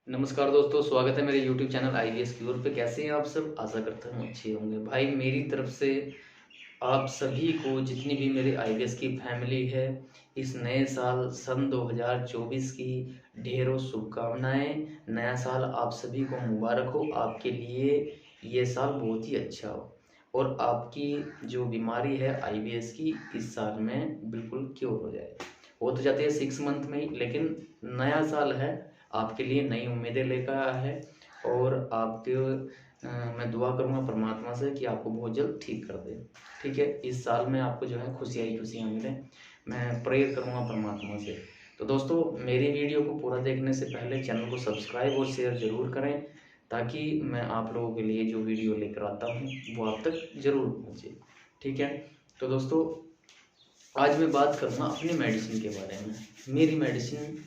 नमस्कार दोस्तों, स्वागत है मेरे YouTube चैनल आईवीएस क्यूर पे। कैसे हैं आप सब? आशा करता हूँ अच्छे होंगे। भाई मेरी तरफ से आप सभी को, जितनी भी मेरी आईवीएस की फैमिली है, इस नए साल सन 2024 की ढेरों शुभकामनाएं। नया साल आप सभी को मुबारक हो। आपके लिए ये साल बहुत ही अच्छा हो और आपकी जो बीमारी है आईवीएस की इस साल में बिल्कुल क्योर हो जाए। हो तो जाती है 6 मंथ में ही, लेकिन नया साल है, आपके लिए नई उम्मीदें लेकर आया है। और आपके मैं दुआ करूँगा परमात्मा से कि आपको बहुत जल्द ठीक कर दे। ठीक है, इस साल में आपको जो है खुशियाँ ही खुशियाँ मिलें, मैं प्रेयर करूँगा परमात्मा से। तो दोस्तों, मेरी वीडियो को पूरा देखने से पहले चैनल को सब्सक्राइब और शेयर ज़रूर करें, ताकि मैं आप लोगों के लिए जो वीडियो लेकर आता हूँ वो आप तक ज़रूर पहुँचे। ठीक है, तो दोस्तों आज मैं बात करूँगा अपनी मेडिसिन के बारे में। मेरी मेडिसिन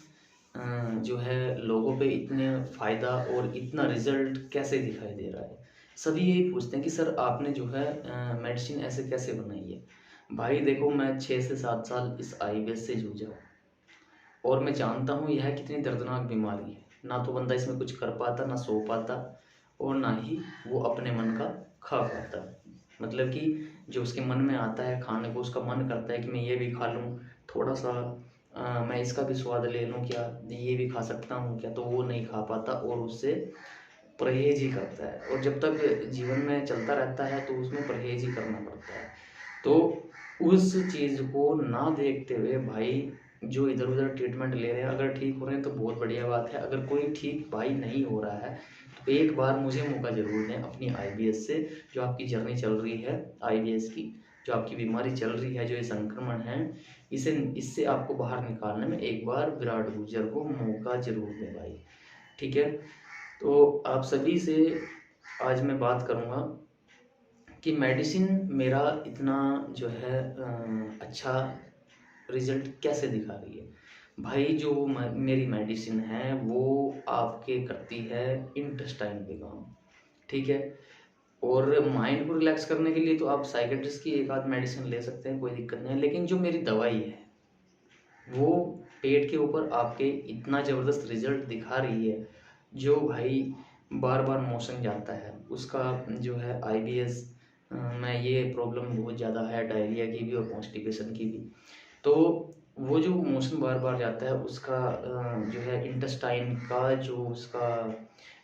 जो है लोगों पे इतने फ़ायदा और इतना रिज़ल्ट कैसे दिखाई दे रहा है। सभी यही पूछते हैं कि सर आपने जो है मेडिसिन ऐसे कैसे बनाई है। भाई देखो, मैं 6 से 7 साल इस आईबीएस से जूझा हूँ और मैं जानता हूँ यह कितनी दर्दनाक बीमारी है। ना तो बंदा इसमें कुछ कर पाता, ना सो पाता और ना ही वो अपने मन का खा पाता। मतलब कि जो उसके मन में आता है खाने को, उसका मन करता है कि मैं ये भी खा लूँ, थोड़ा सा मैं इसका भी स्वाद ले लूँ, क्या ये भी खा सकता हूँ क्या, तो वो नहीं खा पाता और उससे परहेज ही करता है। और जब तक जीवन में चलता रहता है तो उसमें परहेज ही करना पड़ता है। तो उस चीज़ को ना देखते हुए भाई जो इधर उधर ट्रीटमेंट ले रहे हैं, अगर ठीक हो रहे हैं तो बहुत बढ़िया बात है। अगर कोई ठीक भाई नहीं हो रहा है तो एक बार मुझे मौका ज़रूर दें अपनी आईबीएस से, जो आपकी जर्नी चल रही है आईबीएस की, जो आपकी बीमारी चल रही है, जो ये संक्रमण है, इसे इससे आपको बाहर निकालने में एक बार विराट गुर्जर को मौका ज़रूर दें भाई। ठीक है, तो आप सभी से आज मैं बात करूँगा कि मेडिसिन मेरा इतना जो है अच्छा रिजल्ट कैसे दिखा रही है। भाई जो मेरी मेडिसिन है वो आपके करती है इंटेस्टाइन पे काम। ठीक है, और माइंड को रिलैक्स करने के लिए तो आप साइकेट्रिस्ट की एक आध मेडिसिन ले सकते हैं, कोई दिक्कत नहीं है। लेकिन जो मेरी दवाई है वो पेट के ऊपर आपके इतना ज़बरदस्त रिजल्ट दिखा रही है। जो भाई बार बार मोशन जाता है उसका, जो है आईबीएस में ये प्रॉब्लम बहुत ज़्यादा है, डायरिया की भी और कॉन्स्टिपेशन की भी। तो वो जो मोशन बार बार जाता है उसका जो है इंटेस्टाइन का जो उसका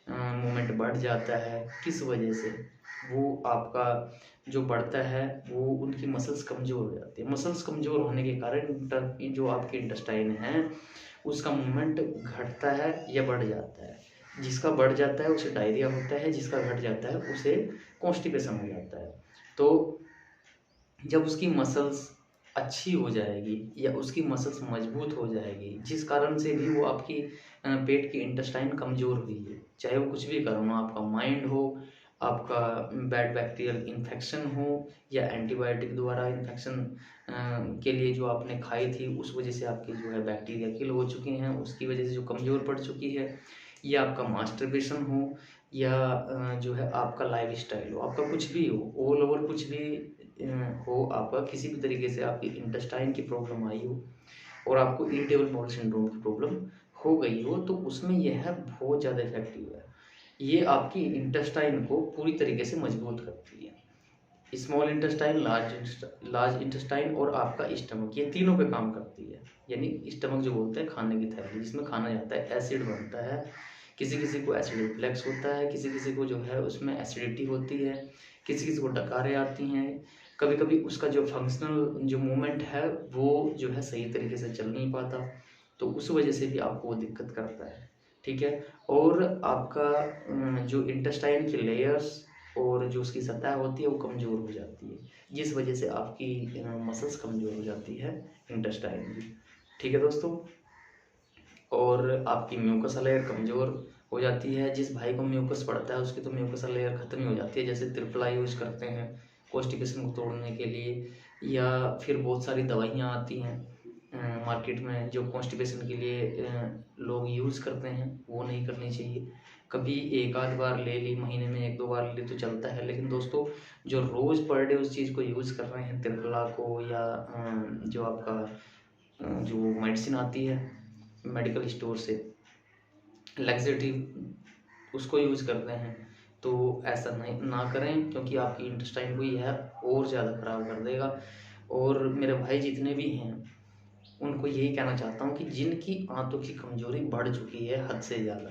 मूवमेंट बढ़ जाता है, किस वजह से वो आपका जो बढ़ता है, वो उनकी मसल्स कमज़ोर हो जाती है। मसल्स कमज़ोर होने के कारण जो आपके इंटेस्टाइन है उसका मूवमेंट घटता है या बढ़ जाता है। जिसका बढ़ जाता है उसे डायरिया होता है, जिसका घट जाता है उसे कॉन्स्टिपेशन हो जाता है। तो जब उसकी मसल्स अच्छी हो जाएगी या उसकी मसल्स मजबूत हो जाएगी, जिस कारण से भी वो आपकी पेट की इंटेस्टाइन कमज़ोर हुई है, चाहे वो कुछ भी कारण हो, आपका माइंड हो, आपका बैड बैक्टीरियल इन्फेक्शन हो, या एंटीबायोटिक द्वारा इन्फेक्शन के लिए जो आपने खाई थी उस वजह से आपकी जो है बैक्टीरिया किल हो चुके हैं, उसकी वजह से जो कमज़ोर पड़ चुकी है, या आपका मास्टरबेशन हो, या जो है आपका लाइफ स्टाइल हो, आपका कुछ भी हो, ऑल ओवर कुछ भी हो, आपका किसी भी तरीके से आपकी इंटेस्टाइन की प्रॉब्लम आई हो और आपको इरिटेबल बाउल सिंड्रोम की प्रॉब्लम हो गई हो, तो उसमें यह बहुत ज़्यादा इफेक्टिव है। ये आपकी इंटेस्टाइन को पूरी तरीके से मजबूत करती है। स्मॉल इंटेस्टाइन, लार्ज इंटेस्टाइन और आपका स्टमक, ये तीनों पे काम करती है। यानी स्टमक जो बोलते हैं खाने की थैली, जिसमें खाना जाता है, एसिड बनता है, किसी किसी को एसिड रिफ्लक्स होता है, किसी किसी को जो है उसमें एसिडिटी होती है, किसी किसी को डकारें आती हैं, कभी कभी उसका जो फंक्शनल जो मूवमेंट है वो जो है सही तरीके से चल नहीं पाता, तो उस वजह से भी आपको वो दिक्कत करता है। ठीक है, और आपका जो इंटेस्टाइन की लेयर्स और जो उसकी सतह होती है वो कमज़ोर हो जाती है, जिस वजह से आपकी मसल्स कमज़ोर हो जाती है, इंटेस्टाइन की। ठीक है दोस्तों, और आपकी म्यूकस लेयर कमज़ोर हो जाती है। जिस भाई को म्यूकस पड़ता है उसकी तो म्यूकस लेयर ख़त्म ही हो जाती है। जैसे त्रिफला यूज़ करते हैं कॉन्स्टिपेशन को तोड़ने के लिए, या फिर बहुत सारी दवाइयाँ आती हैं मार्केट में जो कॉन्स्टिपेशन के लिए लोग यूज़ करते हैं, वो नहीं करनी चाहिए। कभी एक आध बार ले ली, महीने में एक दो बार ले ली तो चलता है, लेकिन दोस्तों जो रोज़ पर डे उस चीज़ को यूज़ कर रहे हैं, त्रिफला को, या जो आपका जो मेडिसिन आती है मेडिकल स्टोर से, लग्जेटिव उसको यूज़ करते हैं, तो ऐसा नहीं ना करें, क्योंकि आपकी इंटेस्टाइन को यह और ज़्यादा ख़राब कर देगा। और मेरे भाई जितने भी हैं उनको यही कहना चाहता हूँ कि जिनकी आंतों की कमज़ोरी बढ़ चुकी है हद से ज़्यादा,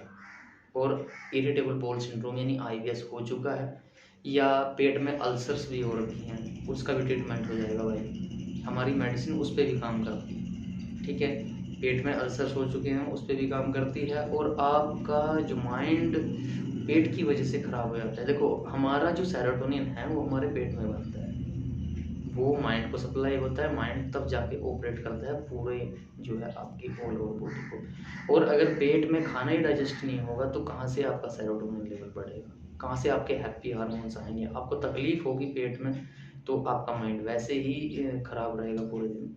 और इरिटेबल बाउल सिंड्रोम यानी आईबीएस हो चुका है, या पेट में अल्सर्स भी हो रखी हैं, उसका भी ट्रीटमेंट हो जाएगा भाई। हमारी मेडिसिन उस पर भी काम करती है, ठीक है। पेट में अल्सर्स हो चुके हैं उस पर भी काम करती है। और आपका जो माइंड पेट की वजह से ख़राब हो जाता है, देखो हमारा जो सेरोटोनिन है वो हमारे पेट में बनता है, वो माइंड को सप्लाई होता है, माइंड तब जाके ऑपरेट करता है पूरे जो है आपकी ऑल ओवर बॉडी को। और अगर पेट में खाना ही डाइजेस्ट नहीं होगा तो कहाँ से आपका सेरोटोनिन लेवल बढ़ेगा, कहाँ से आपके हैप्पी हार्मोन्स आएंगे, आपको तकलीफ होगी पेट में, तो आपका माइंड वैसे ही खराब रहेगा पूरे दिन।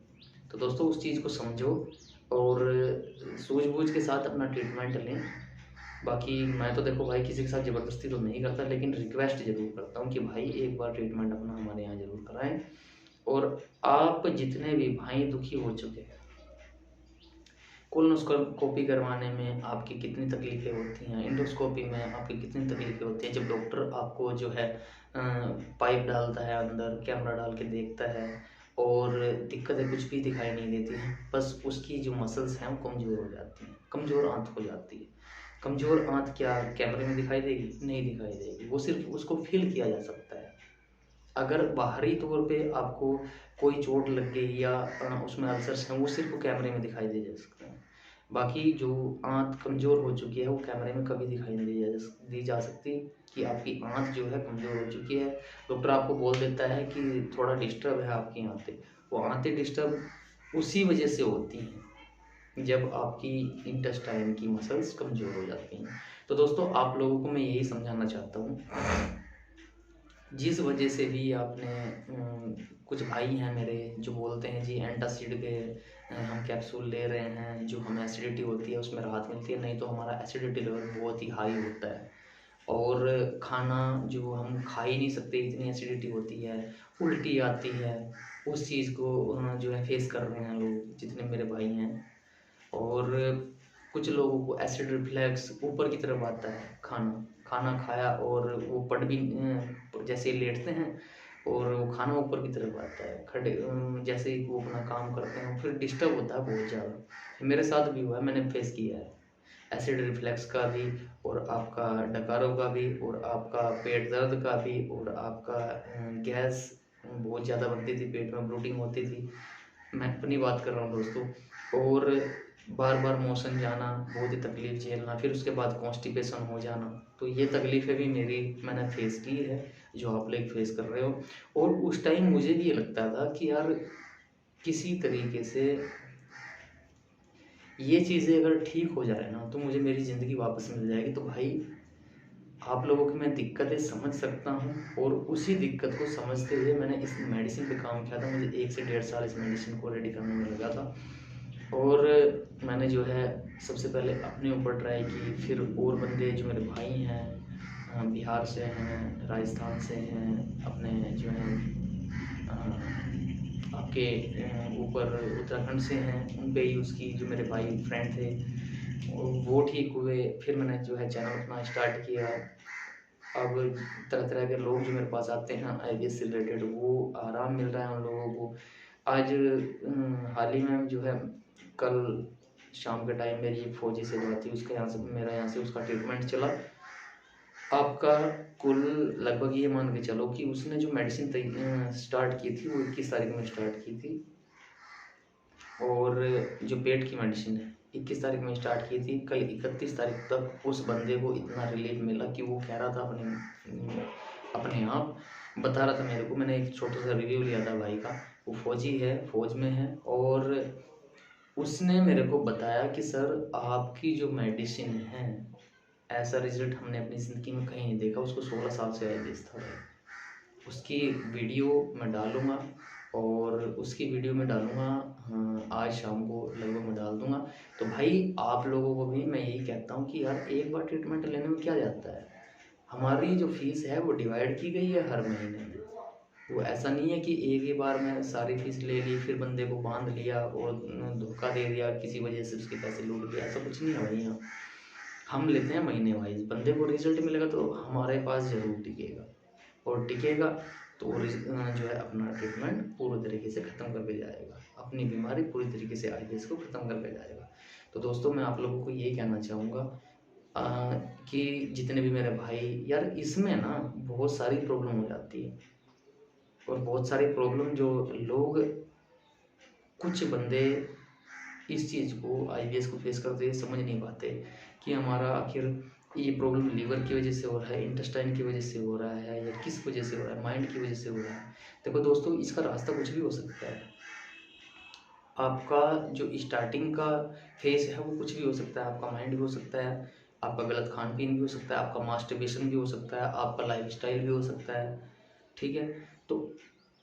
तो दोस्तों उस चीज़ को समझो और सूझबूझ के साथ अपना ट्रीटमेंट लें। बाकी मैं तो देखो भाई किसी के साथ ज़बरदस्ती तो नहीं करता, लेकिन रिक्वेस्ट ज़रूर करता हूँ कि भाई एक बार ट्रीटमेंट अपना हमारे यहाँ ज़रूर कराएं। और आप जितने भी भाई दुखी हो चुके हैं, कोलोनोस्कोपी करवाने में आपकी कितनी तकलीफ़ें होती हैं, इंडोस्कोपी में आपकी कितनी तकलीफ़ें होती हैं, जब डॉक्टर आपको जो है पाइप डालता है अंदर, कैमरा डाल के देखता है और दिक्कतें कुछ भी दिखाई नहीं देती हैं, बस उसकी जो मसल्स हैं वो कमज़ोर हो जाती हैं, कमज़ोर आंत हो जाती है। कमज़ोर आंत क्या कैमरे में दिखाई देगी? नहीं दिखाई देगी, वो सिर्फ उसको फील किया जा सकता है। अगर बाहरी तौर पे आपको कोई चोट लग गई या उसमें अल्सर्स हैं, वो सिर्फ कैमरे में दिखाई दे जा सकते हैं। बाकी जो आंत कमज़ोर हो चुकी है वो कैमरे में कभी दिखाई नहीं दी जा सकती कि आपकी आंत जो है कमज़ोर हो चुकी है। डॉक्टर आपको बोल देता है कि थोड़ा डिस्टर्ब है आपकी आंतें, वो आंतें डिस्टर्ब उसी वजह से होती हैं जब आपकी इंटेस्टाइन की मसल्स कमज़ोर हो जाती हैं। तो दोस्तों आप लोगों को मैं यही समझाना चाहता हूँ, जिस वजह से भी आपने कुछ भाई हैं मेरे जो बोलते हैं जी एंटासिड के हम कैप्सूल ले रहे हैं, जो हमें एसिडिटी होती है उसमें राहत मिलती है, नहीं तो हमारा एसिडिटी लेवल बहुत ही हाई होता है और खाना जो हम खा ही नहीं सकते, इतनी एसिडिटी होती है, उल्टी आती है। उस चीज़ को जो है फेस कर रहे हैं लोग जितने मेरे भाई हैं। और कुछ लोगों को एसिड रिफ्लैक्स ऊपर की तरफ आता है, खाना खाना खाया और वो पट भी जैसे लेटते हैं और वो खाना ऊपर की तरफ आता है, खड़े जैसे ही वो अपना काम करते हैं फिर डिस्टर्ब होता है बहुत ज़्यादा। मेरे साथ भी हुआ है, मैंने फेस किया है एसिड रिफ्लैक्स का भी, और आपका डकारों का भी, और आपका पेट दर्द का भी, और आपका गैस बहुत ज़्यादा बनती थी, पेट में ब्लोटिंग होती थी, मैं अपनी बात कर रहा हूँ दोस्तों। और बार बार मोशन जाना, बहुत ही तकलीफ़ झेलना, फिर उसके बाद कॉन्स्टिपेशन हो जाना। तो ये तकलीफ़ें भी मैंने फेस की है जो आप लोग फेस कर रहे हो। और उस टाइम मुझे भी ये लगता था कि यार किसी तरीके से ये चीज़ें अगर ठीक हो जाए ना तो मुझे मेरी ज़िंदगी वापस मिल जाएगी। तो भाई आप लोगों की मैं दिक्कतें समझ सकता हूँ, और उसी दिक्कत को समझते हुए मैंने इस मेडिसिन पे काम किया था। मुझे 1 से 1.5 साल इस मेडिसिन को रेडी करने में लगा था, और मैंने जो है सबसे पहले अपने ऊपर ट्राई की, फिर और बंदे जो मेरे भाई हैं बिहार से हैं, राजस्थान से हैं, अपने जो हैं आपके ऊपर उत्तराखंड से हैं, उन पे यूज़ की, जो मेरे भाई फ्रेंड थे वो ठीक हुए। फिर मैंने जो है चैनल अपना स्टार्ट किया। अब तरह तरह के लोग जो मेरे पास आते हैं आईबीएस से रिलेटेड, वो आराम मिल रहा है उन लोगों को। आज हाल ही में जो है कल शाम के टाइम मेरी एक फौजी से बात थी, उसके यहाँ से मेरा यहाँ से उसका ट्रीटमेंट चला। आपका कुल लगभग ये मान के चलो कि उसने जो मेडिसिन स्टार्ट की थी वो 21 तारीख में स्टार्ट की थी, और जो पेट की मेडिसिन है 21 तारीख में स्टार्ट की थी। कल 31 तारीख तक उस बंदे को इतना रिलीफ मिला कि वो कह रहा था अपने आप बता रहा था मेरे को। मैंने एक छोटा सा रिव्यू लिया था भाई का, वो फौजी है, फौज में है, और उसने मेरे को बताया कि सर आपकी जो मेडिसिन है ऐसा रिजल्ट हमने अपनी ज़िंदगी में कहीं नहीं देखा। उसको 16 साल से आईबीएस था। उसकी वीडियो मैं डालूँगा, और उसकी वीडियो में डालूँगा आज शाम को लगभग मैं डाल दूँगा। तो भाई आप लोगों को भी मैं यही कहता हूँ कि यार एक बार ट्रीटमेंट लेने में क्या जाता है, हमारी जो फीस है वो डिवाइड की गई है हर महीने में। वो ऐसा नहीं है कि एक ही बार में सारी फीस ले ली, फिर बंदे को बांध लिया और धोखा दे दिया, किसी वजह से उसके पैसे लूट लिया, ऐसा कुछ नहीं है भाई यहाँ। हम लेते हैं महीने वाइज। बंदे को रिजल्ट मिलेगा तो हमारे पास ज़रूर टिकेगा, और टिकेगा तो वो जो है अपना ट्रीटमेंट पूरी तरीके से ख़त्म करके जाएगा, अपनी बीमारी पूरी तरीके से आईबीएस को ख़त्म करके जाएगा। तो दोस्तों मैं आप लोगों को ये कहना चाहूँगा कि जितने भी मेरे भाई, यार इसमें ना बहुत सारी प्रॉब्लम हो जाती है, और बहुत सारी प्रॉब्लम जो लोग, कुछ बंदे इस चीज़ को, आईबीएस को फेस करते हुए समझ नहीं पाते कि हमारा आखिर ये प्रॉब्लम लीवर की वजह से हो रहा है, इंटेस्टाइन की वजह से हो रहा है, या किस वजह से हो रहा है, माइंड की वजह से हो रहा है। देखो दोस्तों, इसका रास्ता कुछ भी हो सकता है। आपका जो स्टार्टिंग का फेस है वो कुछ भी हो सकता है, आपका माइंड भी हो सकता है, आपका गलत खान पीन भी हो सकता है, आपका मास्टरबेशन भी हो सकता है, आपका लाइफ स्टाइल भी हो सकता है। ठीक है, तो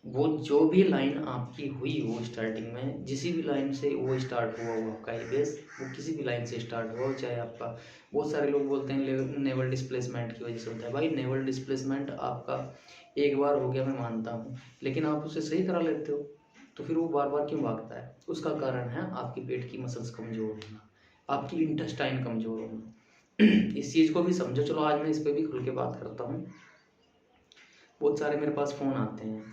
वो जो भी लाइन आपकी हुई हो स्टार्टिंग में, जिस भी लाइन से वो स्टार्ट हुआ हो आपका आईबीएस, वो किसी भी लाइन से स्टार्ट हुआ हो, चाहे आपका, बहुत सारे लोग बोलते हैं नेवल डिस्प्लेसमेंट की वजह से होता है। भाई नेवल डिस्प्लेसमेंट आपका एक बार हो गया मैं मानता हूँ, लेकिन आप उसे सही करा लेते हो, तो फिर वो बार बार क्यों भागता है? उसका कारण है आपकी पेट की मसल्स कमज़ोर होना, आपकी इंटेस्टाइन कमज़ोर होना। इस चीज़ को भी समझो। चलो आज मैं इस पर भी खुल के बात करता हूँ। बहुत सारे मेरे पास फ़ोन आते हैं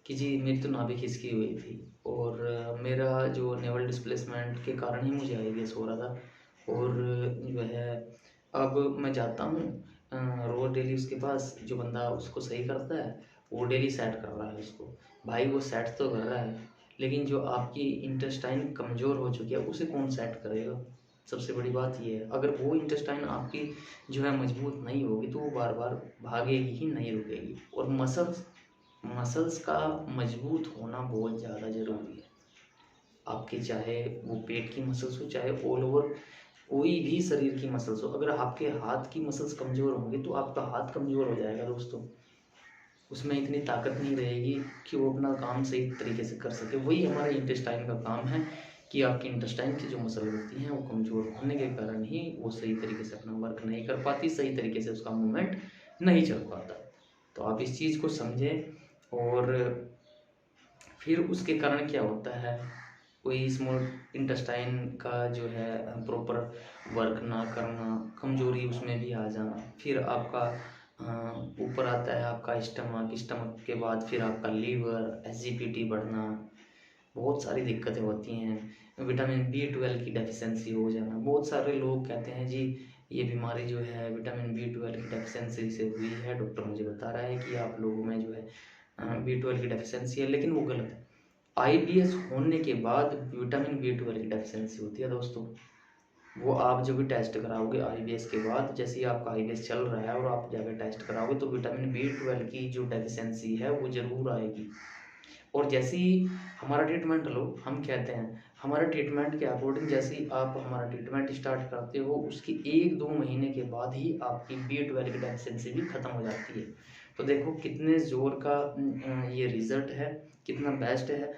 कि जी मेरी तो नाभि खिसकी हुई थी, और मेरा जो नेवल डिस्प्लेसमेंट के कारण ही मुझे आईबीएस हो रहा था, और जो है अब मैं जाता हूँ रोज़ डेली उसके पास, जो बंदा उसको सही करता है वो डेली सेट कर रहा है उसको। भाई वो सेट तो कर रहा है, लेकिन जो आपकी इंटेस्टाइन कमज़ोर हो चुकी है उसे कौन सेट करेगा? सबसे बड़ी बात ये है, अगर वो इंटेस्टाइन आपकी जो है मजबूत नहीं होगी तो वो बार बार भागेगी ही, नहीं रुकेगी। और मसल्स का मजबूत होना बहुत ज़्यादा ज़रूरी है। आपके चाहे वो पेट की मसल्स हो, चाहे ऑल ओवर कोई भी शरीर की मसल्स हो, अगर आपके हाथ की मसल्स कमज़ोर होंगी तो आपका हाथ कमज़ोर हो जाएगा दोस्तों। उसमें इतनी ताकत नहीं रहेगी कि वो अपना काम सही तरीके से कर सके। वही हमारे इंटेस्टाइन का काम है कि आपकी इंटेस्टाइन की जो मसल होती हैं वो कमज़ोर होने के कारण ही वो सही तरीके से अपना वर्क नहीं कर पाती, सही तरीके से उसका मूवमेंट नहीं चल पाता। तो आप इस चीज़ को समझें। और फिर उसके कारण क्या होता है, कोई स्मॉल इंटेस्टाइन का जो है प्रॉपर वर्क ना करना, कमजोरी उसमें भी आ जाना, फिर आपका ऊपर आता है आपका स्टमक, स्टमक के बाद फिर आपका लीवर, एसजीपीटी बढ़ना, बहुत सारी दिक्कतें होती हैं। विटामिन बी 12 की डेफिशिएंसी हो जाना, बहुत सारे लोग कहते हैं जी ये बीमारी जो है विटामिन बी 12 की डेफिशिएंसी से हुई है, डॉक्टर मुझे बता रहा है कि आप लोगों में जो है बी 12 की डेफिशिएंसी है, लेकिन वो गलत है। आईबीएस होने के बाद विटामिन बी 12 की डेफिशिएंसी होती है दोस्तों। वो आप जो भी टेस्ट कराओगे आईबीएस के बाद, जैसे ही आपका आईबीएस चल रहा है और आप जाकर टेस्ट कराओगे तो विटामिन बी 12 की जो डेफिशिएंसी है वो ज़रूर आएगी। और जैसे ही हमारा ट्रीटमेंट लो, हम कहते हैं हमारे ट्रीटमेंट के अकॉर्डिंग, जैसे ही आप हमारा ट्रीटमेंट स्टार्ट करते हो उसके 1-2 महीने के बाद ही आपकी बी 12 की डेफिशिएंसी भी ख़त्म हो जाती है। तो देखो कितने ज़ोर का ये रिज़ल्ट है, कितना बेस्ट है।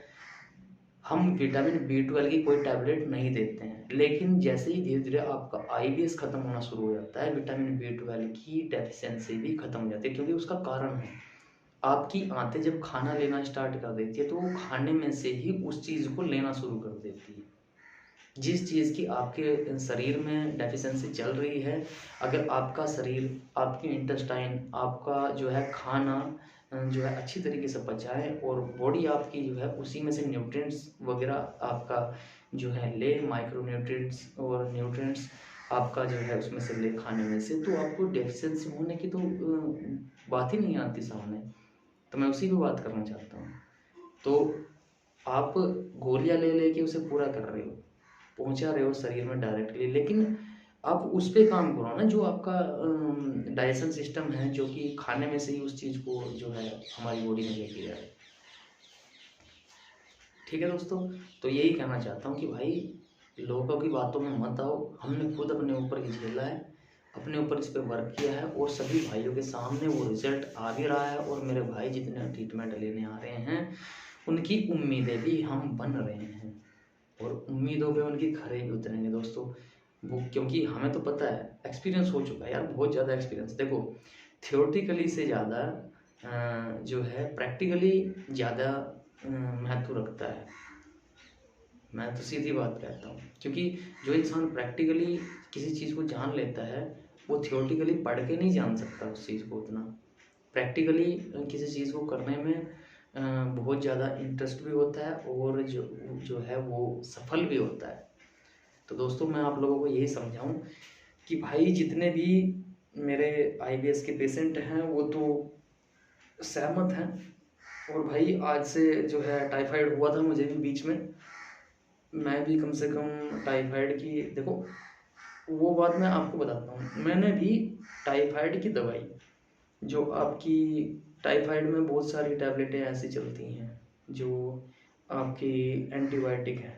हम विटामिन बी 12 की कोई टैबलेट नहीं देते हैं, लेकिन जैसे ही धीरे धीरे आपका आईबीएस खत्म होना शुरू हो जाता है, विटामिन बी 12 की डेफिशिएंसी भी खत्म हो जाती है, क्योंकि उसका कारण है आपकी आंतें जब खाना लेना स्टार्ट कर देती है तो वो खाने में से ही उस चीज़ को लेना शुरू कर देती है। जिस चीज़ की आपके शरीर में डेफिशिएंसी चल रही है, अगर आपका शरीर, आपकी इंटेस्टाइन, आपका जो है खाना जो है अच्छी तरीके से पचाए और बॉडी आपकी जो है उसी में से न्यूट्रिएंट्स वगैरह आपका जो है ले, माइक्रो न्यूट्रिएंट्स और न्यूट्रिएंट्स आपका जो है उसमें से ले खाने में से, तो आपको डेफिशिएंसी होने की तो बात ही नहीं आती सामने। तो मैं उसी पे बात करना चाहता हूँ। तो आप गोलियाँ ले लेके उसे पूरा कर रहे हो, पहुंचा रहे हो शरीर में डायरेक्टली, लेकिन आप उस पे काम करो ना, जो आपका डाइजेशन सिस्टम है, जो कि खाने में से ही उस चीज़ को जो है हमारी बॉडी में लेके जाए। ठीक है दोस्तों, तो यही कहना चाहता हूँ कि भाई लोगों की बातों में मत आओ। हमने खुद अपने ऊपर ही झेला है, अपने ऊपर इस पर वर्क किया है, और सभी भाइयों के सामने वो रिजल्ट आ भी रहा है। और मेरे भाई जितने ट्रीटमेंट लेने आ रहे हैं उनकी उम्मीदें भी हम बन रहे हैं, और उम्मीदों पे उनकी खरे भी उतरेंगे दोस्तों। वो क्योंकि हमें तो पता है, एक्सपीरियंस हो चुका है यार, बहुत ज़्यादा एक्सपीरियंस। देखो थियोरटिकली से ज़्यादा जो है प्रैक्टिकली ज़्यादा महत्व रखता है। मैं तो सीधी बात कहता हूँ, क्योंकि जो इंसान प्रैक्टिकली किसी चीज़ को जान लेता है वो थियोरेटिकली पढ़ के नहीं जान सकता उस चीज़ को उतना। प्रैक्टिकली किसी चीज़ को करने में बहुत ज़्यादा इंटरेस्ट भी होता है और जो जो है वो सफल भी होता है। तो दोस्तों मैं आप लोगों को यही समझाऊं कि भाई जितने भी मेरे आईबीएस के पेशेंट हैं वो तो सहमत हैं। और भाई आज से जो है टाइफाइड हुआ था मुझे भी बीच में, मैं भी कम से कम टाइफाइड की, देखो वो बात मैं आपको बताता हूँ, मैंने भी टाइफाइड की दवाई, जो आपकी टाइफाइड में बहुत सारी टैबलेटें ऐसी चलती हैं जो आपकी एंटीबायोटिक है,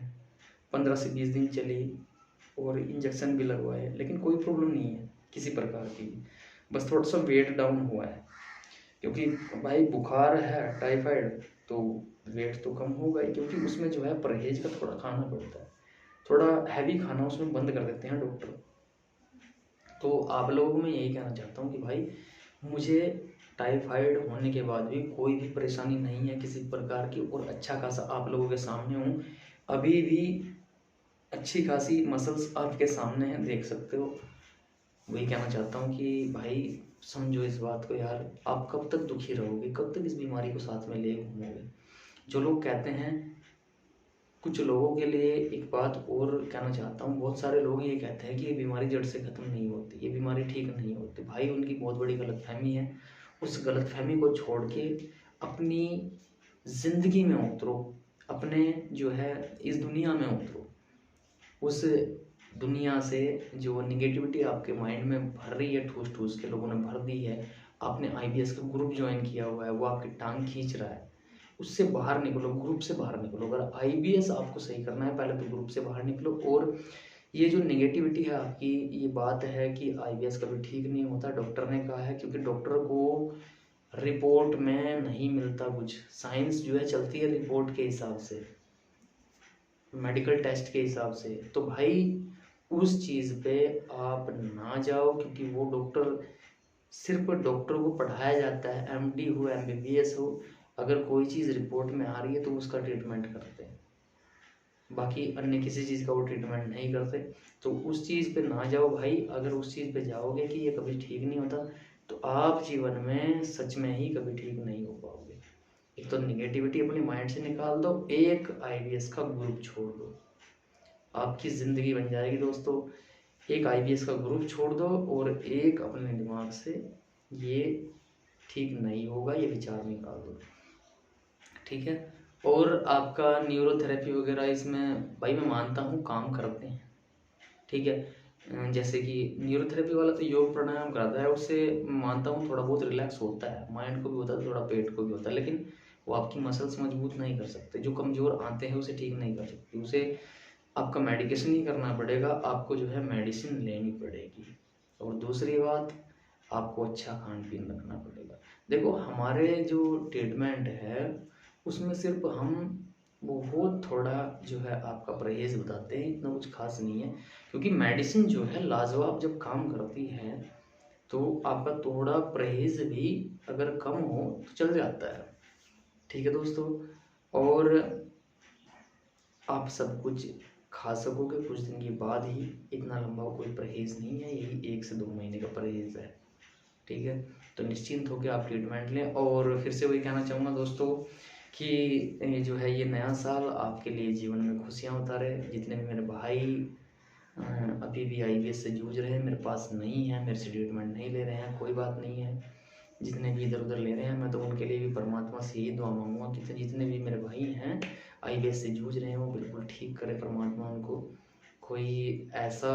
15 से 20 दिन चली और इंजेक्शन भी लगवाए, लेकिन कोई प्रॉब्लम नहीं है किसी प्रकार की, बस थोड़ा सा वेट डाउन हुआ है, क्योंकि भाई बुखार है टाइफाइड तो वेट तो कम होगा ही, क्योंकि उसमें जो है परहेज का थोड़ा खाना पड़ता है, थोड़ा हैवी खाना उसमें बंद कर देते हैं डॉक्टर। तो आप लोगों को मैं यही कहना चाहता हूँ कि भाई मुझे टाइफाइड होने के बाद भी कोई भी परेशानी नहीं है किसी प्रकार की, और अच्छा खासा आप लोगों के सामने हूँ, अभी भी अच्छी खासी मसल्स आपके सामने हैं, देख सकते हो। वही कहना चाहता हूँ कि भाई समझो इस बात को यार, आप कब तक दुखी रहोगे, कब तक इस बीमारी को साथ में ले घूमोगे। जो लोग कहते हैं, कुछ लोगों के लिए एक बात और कहना चाहता हूँ, बहुत सारे लोग ये कहते हैं कि ये बीमारी जड़ से ख़त्म नहीं होती, ये बीमारी ठीक नहीं होती। भाई उनकी बहुत बड़ी गलतफहमी है। उस गलतफहमी को छोड़ के अपनी ज़िंदगी में उतरो, अपने जो है इस दुनिया में उतरो। उस दुनिया से जो निगेटिविटी आपके माइंड में भर रही है, ठूस ठूस के लोगों ने भर दी है, आपने आईबीएस का ग्रुप ज्वाइन किया हुआ है, वो आपकी टांग खींच रहा है, उससे बाहर निकलो, ग्रुप से बाहर निकलो। अगर आईबीएस आपको सही करना है, पहले तो ग्रुप से बाहर निकलो। और ये जो नेगेटिविटी है आपकी, ये बात है कि आईबीएस कभी ठीक नहीं होता, डॉक्टर ने कहा है, क्योंकि डॉक्टर को रिपोर्ट में नहीं मिलता कुछ, साइंस जो है चलती है रिपोर्ट के हिसाब से, मेडिकल टेस्ट के हिसाब से। तो भाई उस चीज़ पे आप ना जाओ, क्योंकि वो डॉक्टर, सिर्फ डॉक्टर को पढ़ाया जाता है, एमडी हो एमबीबीएस हो, अगर कोई चीज़ रिपोर्ट में आ रही है तो उसका ट्रीटमेंट करते हैं, बाकी अन्य किसी चीज़ का वो ट्रीटमेंट नहीं करते। तो उस चीज़ पे ना जाओ भाई। अगर उस चीज़ पे जाओगे कि ये कभी ठीक नहीं होता, तो आप जीवन में सच में ही कभी ठीक नहीं हो पाओगे। एक तो निगेटिविटी अपने माइंड से निकाल दो, एक आईबीएस का ग्रुप छोड़ दो, आपकी ज़िंदगी बन जाएगी दोस्तों। एक आईबीएस का ग्रुप छोड़ दो और एक अपने दिमाग से ये ठीक नहीं होगा ये विचार निकाल दो, ठीक है। और आपका न्यूरोथेरेपी वगैरह इसमें भाई मैं मानता हूँ काम करते हैं, ठीक है। जैसे कि न्यूरोथेरेपी वाला तो योग प्राणायाम कराता है, उससे मानता हूँ थोड़ा बहुत रिलैक्स होता है, माइंड को भी होता है, थोड़ा पेट को भी होता है, लेकिन वो आपकी मसल्स मजबूत नहीं कर सकते। जो कमज़ोर आते हैं उसे ठीक नहीं कर सकते, उसे आपका मेडिकेशन ही करना पड़ेगा, आपको जो है मेडिसिन लेनी पड़ेगी। और दूसरी बात, आपको अच्छा खान पीन रखना पड़ेगा। देखो हमारे जो ट्रीटमेंट है उसमें सिर्फ हम बहुत थोड़ा जो है आपका परहेज़ बताते हैं, इतना कुछ खास नहीं है, क्योंकि मेडिसिन जो है लाजवाब जब काम करती है तो आपका थोड़ा परहेज़ भी अगर कम हो तो चल जाता है, ठीक है दोस्तों। और आप सब कुछ खा सकोगे कुछ दिन के बाद ही, इतना लंबा कोई परहेज़ नहीं है, यही 1 से 2 महीने का परहेज़ है, ठीक है। तो निश्चिंत होकर आप ट्रीटमेंट लें। और फिर से वही कहना चाहूँगा दोस्तों कि ये जो है ये नया साल आपके लिए जीवन में खुशियाँ उतारे। जितने भी मेरे भाई अभी भी आईबीएस से जूझ रहे हैं, मेरे पास नहीं है, मेरे से ट्रीटमेंट नहीं ले रहे हैं, कोई बात नहीं है। जितने भी इधर उधर ले रहे हैं, मैं तो उनके लिए भी परमात्मा से यही दुआ मांगूंगा कि जितने भी मेरे भाई हैं आईबीएस से जूझ रहे हैं वो बिल्कुल ठीक करे परमात्मा उनको। कोई ऐसा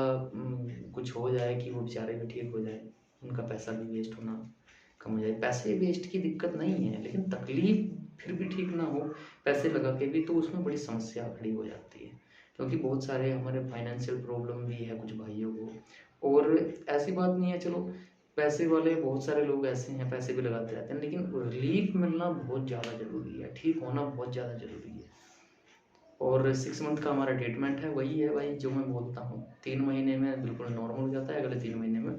कुछ हो जाए कि वो बेचारे भी ठीक हो जाए, उनका पैसा भी वेस्ट होना कम हो जाए। पैसे वेस्ट की दिक्कत नहीं है, लेकिन तकलीफ फिर भी ठीक ना हो पैसे लगा के भी, तो उसमें बड़ी समस्या खड़ी हो जाती है, क्योंकि बहुत सारे हमारे फाइनेंशियल प्रॉब्लम भी है कुछ भाइयों को। और ऐसी बात नहीं है, चलो पैसे वाले बहुत सारे लोग ऐसे हैं पैसे भी लगाते रहते हैं, लेकिन रिलीफ मिलना बहुत ज़्यादा ज़रूरी है, ठीक होना बहुत ज़्यादा ज़रूरी है। और 6 मंथ का हमारा ट्रीटमेंट है, वही है भाई जो मैं बोलता हूँ, 3 महीने में बिल्कुल नॉर्मल हो जाता है, अगले 3 महीने में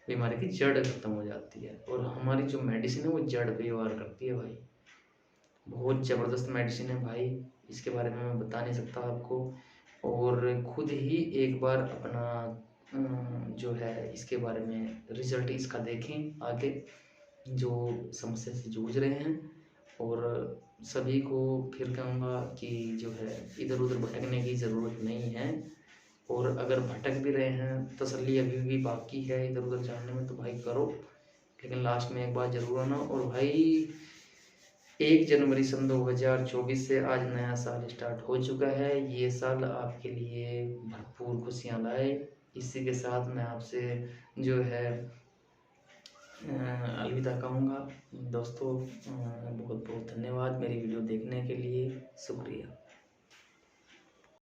बीमारी की जड़ खत्म हो जाती है। और हमारी जो मेडिसिन है वो जड़ पे वार करती है भाई, बहुत ज़बरदस्त मेडिसिन है भाई। इसके बारे में मैं बता नहीं सकता आपको। और खुद ही एक बार अपना जो है इसके बारे में रिजल्ट इसका देखें आगे, जो समस्या से जूझ रहे हैं। और सभी को फिर कहूँगा कि जो है इधर उधर भटकने की ज़रूरत नहीं है। और अगर भटक भी रहे हैं, तसल्ली अभी भी बाकी है इधर उधर जाने में, तो भाई करो, लेकिन लास्ट में एक बात ज़रूर आना। और भाई 1 जनवरी सन 2024 से आज नया साल स्टार्ट हो चुका है। ये साल आपके लिए भरपूर खुशियाँ लाए। इसी के साथ मैं आपसे जो है अलविदा कहूँगा। दोस्तों बहुत बहुत धन्यवाद मेरी वीडियो देखने के लिए, शुक्रिया।